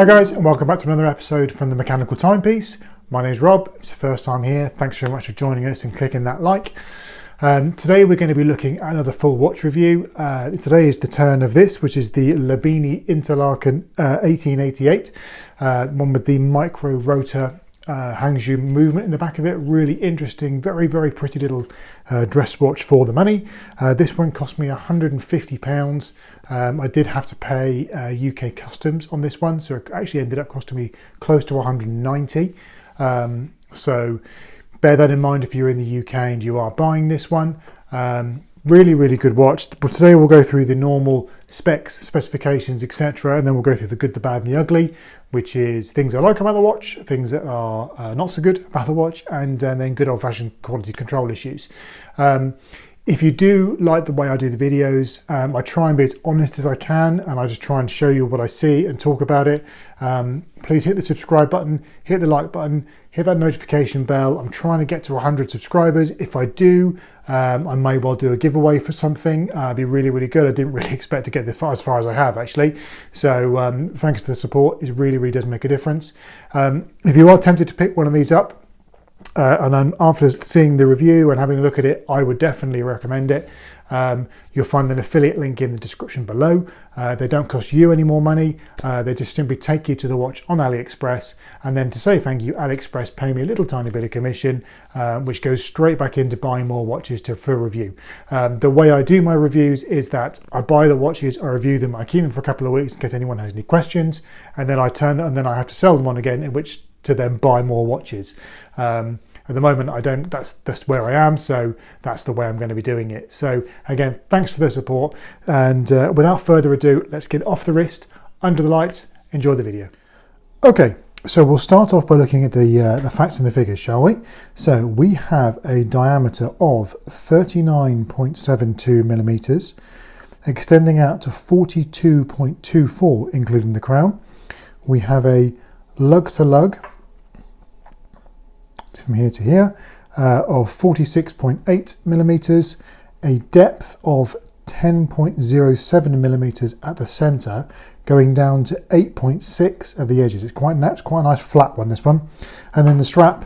Hi guys, and welcome back to another episode from the Mechanical Timepiece. My name is Rob. It's the first time here. Thanks very much for joining us and clicking that like. Today we're going to be looking at another full watch review. Today is the turn of this, which is the Lobinni Interlaken 1888, one with the micro rotor Hangzhou movement in the back of it. Really interesting, very pretty little dress watch for the money. This one cost me £150. I did have to pay UK customs on this one, so it actually ended up costing me close to 190. So bear that in mind if you're in the UK and you are buying this one. Really good watch. But today we'll go through the normal specs, specifications, etc., and then we'll go through the good, the bad, and the ugly, which is things I like about the watch, things that are not so good about the watch, and then good old-fashioned quality control issues. If you do like the way I do the videos, I try and be as honest as I can, and I just try and show you what I see and talk about it. Please hit the subscribe button, hit the like button, hit that notification bell. I'm trying to get to 100 subscribers. If I do, I may well do a giveaway for something. It'd be really good. I didn't really expect to get as far as I have, actually. So thanks for the support. It really does make a difference. If you are tempted to pick one of these up, and then after seeing the review and having a look at it, I would definitely recommend it. You'll find an affiliate link in the description below. They don't cost you any more money. They just simply take you to the watch on AliExpress, and then to say thank you, AliExpress pay me a little tiny bit of commission, which goes straight back into buying more watches for review. The way I do my reviews is that I buy the watches, I review them, I keep them for a couple of weeks in case anyone has any questions, and then I have to sell them on again, in which to then buy more watches. At the moment, I don't. That's where I am, so that's the way I'm going to be doing it. So again, thanks for the support, and without further ado, let's get off the wrist, under the lights. Enjoy the video. Okay, so we'll start off by looking at the facts and the figures, shall we? So we have a diameter of 39.72 millimeters, extending out to 42.24, including the crown. We have a lug to lug, from here to here, of 46.8 millimeters, a depth of 10.07 millimeters at the center, going down to 8.6 at the edges. It's quite a nice flat one, this one. And then the strap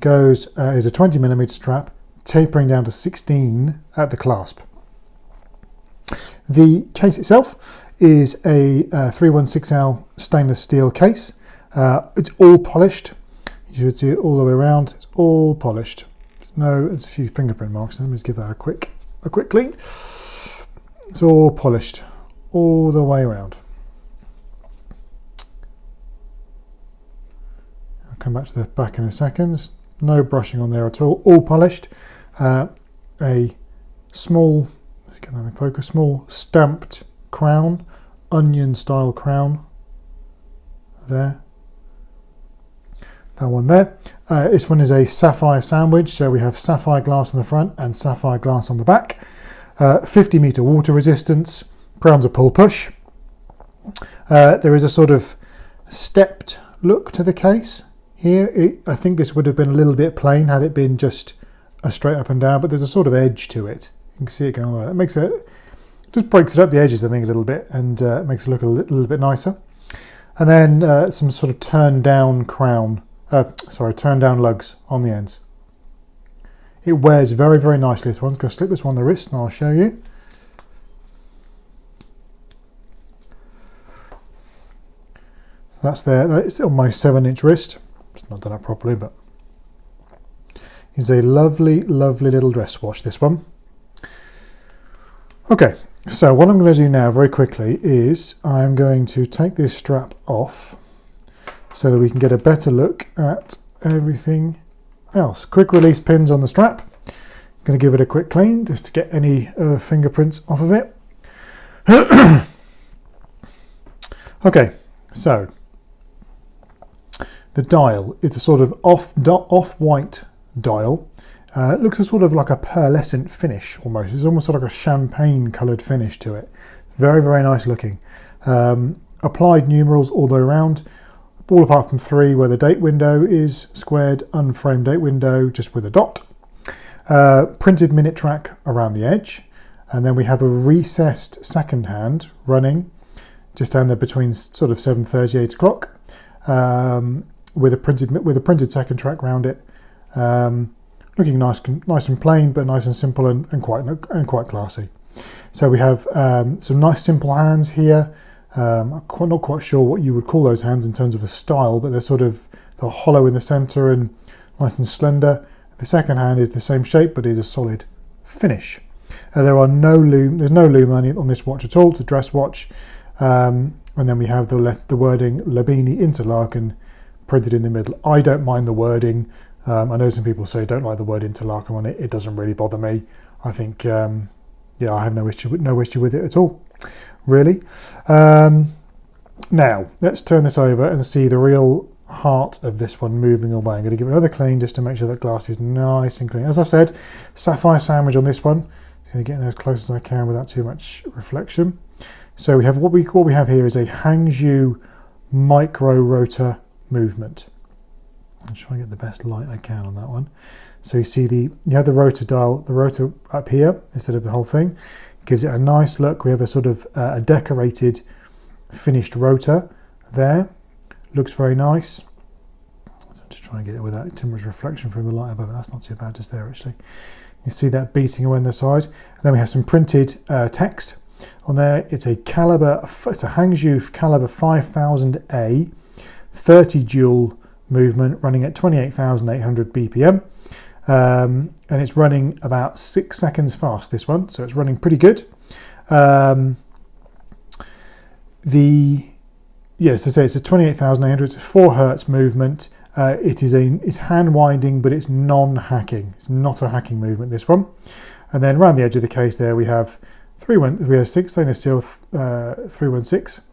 is a 20 millimeter strap, tapering down to 16 at the clasp. The case itself is a 316L stainless steel case. It's all polished. You should see it all the way around. It's all polished. There's a few fingerprint marks. Let me just give that a quick clean. It's all polished all the way around. I'll come back to the back in a second. No brushing on there at all. All polished. A small, let's get that in focus. Small stamped crown, onion style crown. There. That one there. This one is a sapphire sandwich, so we have sapphire glass on the front and sapphire glass on the back. 50 meter water resistance. Crown's a pull push. There is a sort of stepped look to the case here. I think this would have been a little bit plain had it been just a straight up and down, but there's a sort of edge to it. You can see it going on. It makes it, just breaks it up the edges, I think, a little bit, and makes it look a little bit nicer. And then some sort of turn down crown. Turn down lugs on the ends. It wears very nicely. This one's going to slip this one on the wrist, and I'll show you. So that's there. It's on my 7-inch wrist. It's not done up properly, but it's a lovely little dress watch, this one. Okay, so what I'm going to do now very quickly is I'm going to take this strap off, so that we can get a better look at everything else. Quick release pins on the strap. I'm going to give it a quick clean just to get any fingerprints off of it. Okay, so the dial is a sort of off-white dial. It looks a sort of like a pearlescent finish almost. It's almost sort of like a champagne coloured finish to it. Very nice looking. Applied numerals all the way around. All apart from 3 where the date window is squared, unframed date window just with a dot. Printed minute track around the edge, and then we have a recessed second hand running just down there between sort of 7:30, 8 o'clock, with a printed second track round it, looking nice and plain, but nice and simple and quite classy. So we have some nice simple hands here. I'm not quite sure what you would call those hands in terms of a style, but they're hollow in the centre and nice and slender. The second hand is the same shape, but is a solid finish. There's no loom on this watch at all. It's a dress watch, and then we have the wording Lobinni Interlaken printed in the middle. I don't mind the wording. I know some people say don't like the word Interlaken on it. It doesn't really bother me. I think, I have no issue with it at all, really. Now let's turn this over and see the real heart of this one moving away. I'm going to give it another clean just to make sure that glass is nice and clean. As I've said, sapphire sandwich on this one. Just going to get in there as close as I can without too much reflection. So we have what we have here is a Hangzhou micro rotor movement. I'll try and get the best light I can on that one. So you have the rotor dial, the rotor up here instead of the whole thing. It gives it a nice look. We have a sort of a decorated finished rotor there. Looks very nice. So I'm just trying to get it without too much reflection from the light above it. That's not too bad just there actually. You see that beating away on the side. And then we have some printed text on there. It's a Hangzhou caliber 5000A 30 joule movement running at 28,800 BPM. And it's running about 6 seconds fast, this one. So it's running pretty good. Yes, as I say, it's a 28,800, it's a 4 hertz movement. It's hand winding, but it's non-hacking. It's not a hacking movement, this one. And then around the edge of the case there, we have 6 stainless steel 316,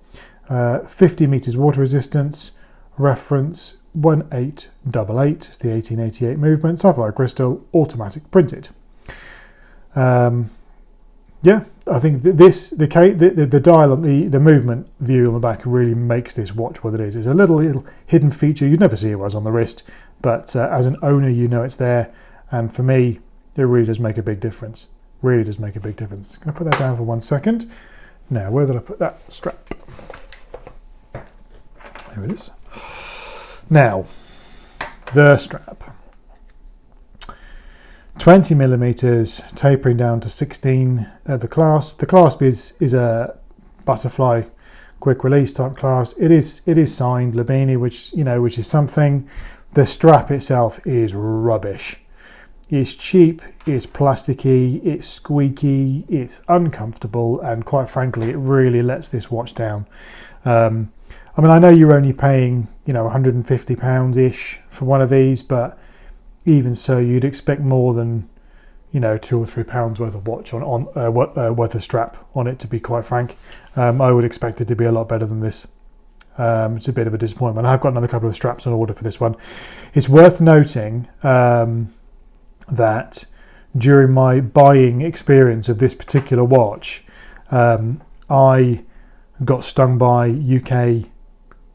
50 meters water resistance, reference 1888. It's the 1888 movement, sapphire crystal, automatic printed. I think the dial on the movement view on the back really makes this watch what it is. It's a little hidden feature. You'd never see it was on the wrist, but as an owner, you know it's there. And for me, it really does make a big difference. Really does make a big difference. I'm going to put that down for 1 second. Now, where did I put that strap? There it is. Now, the strap. 20 millimeters, tapering down to 16 at the clasp. The clasp is a butterfly quick release type clasp. It is signed Lobinni, which is something. The strap itself is rubbish. It's cheap, it's plasticky, it's squeaky, it's uncomfortable, and quite frankly, it really lets this watch down. I know you're only paying, £150 ish for one of these, but even so, you'd expect more than, £2 or £3 worth of watch worth of strap on it. To be quite frank, I would expect it to be a lot better than this. It's a bit of a disappointment. I've got another couple of straps on order for this one. It's worth noting that during my buying experience of this particular watch, I got stung by UK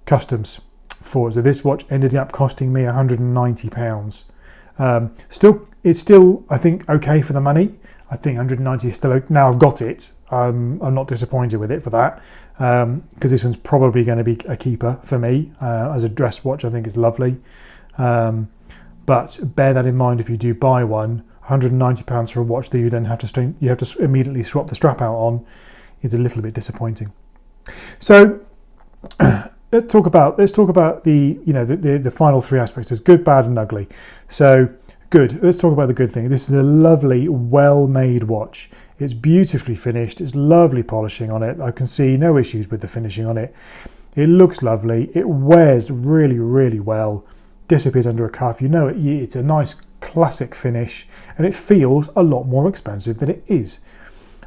customs for it. So this watch ended up costing me £190. It's still I think okay for the money. I think 190 is still okay. Now I've got it. I'm not disappointed with it for that, because this one's probably going to be a keeper for me as a dress watch. I think it's lovely, but bear that in mind if you do buy one. £190 for a watch that you then have to immediately swap the strap out on is a little bit disappointing. So let's talk about the final three aspects. There's good, bad, and ugly. So good. Let's talk about the good thing. This is a lovely, well-made watch. It's beautifully finished. It's lovely polishing on it. I can see no issues with the finishing on it. It looks lovely. It wears really, really well. Disappears under a cuff. It's a nice classic finish, and it feels a lot more expensive than it is.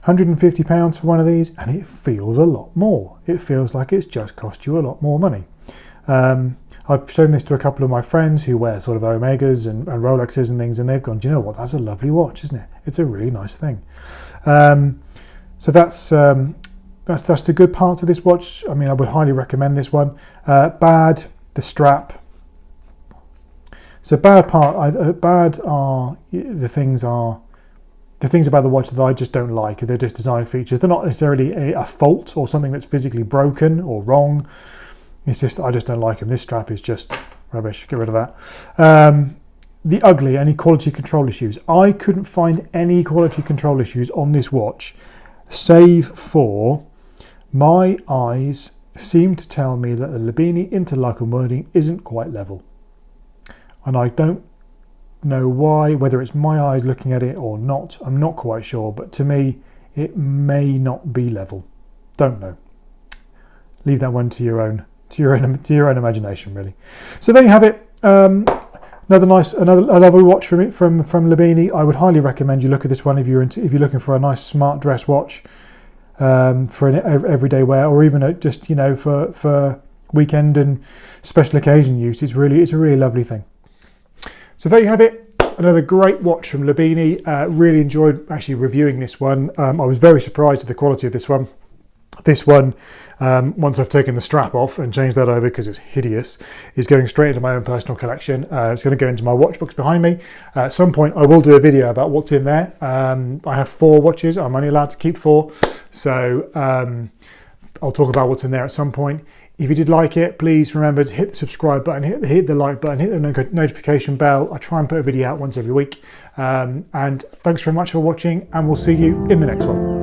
£150 for one of these, and it feels a lot more. It feels like it's just cost you a lot more money. I've shown this to a couple of my friends who wear sort of Omegas and Rolexes and things, and they've gone, do you know what, that's a lovely watch, isn't it? It's a really nice thing. So that's the good parts of this watch. I would highly recommend this one. Bad, the strap. So bad are the things are the things about the watch that I just don't like. They're just design features. They're not necessarily a fault or something that's physically broken or wrong. It's just, I just don't like them. This strap is just rubbish. Get rid of that. The ugly, any quality control issues. I couldn't find any quality control issues on this watch, save for my eyes seem to tell me that the Lobinni interlocking wording isn't quite level. And I don't know why, whether it's my eyes looking at it or not. I'm not quite sure, but to me, it may not be level. Don't know. Leave that one to your own imagination, really. So there you have it. Another lovely watch from Lobinni. I would highly recommend you look at this one if you're looking for a nice smart dress watch for an everyday wear, or even just for weekend and special occasion use. It's a really lovely thing. So there you have it. Another great watch from Lobinni. Really enjoyed actually reviewing this one. I was very surprised at the quality of this one. This one, once I've taken the strap off and changed that over because it's hideous, is going straight into my own personal collection. It's going to go into my watch box behind me. At some point I will do a video about what's in there. I have 4 watches. I'm only allowed to keep 4. So I'll talk about what's in there at some point. If you did like it, please remember to hit the subscribe button, hit the like button, hit the notification bell. I try and put a video out once every week. And thanks very much for watching, and we'll see you in the next one.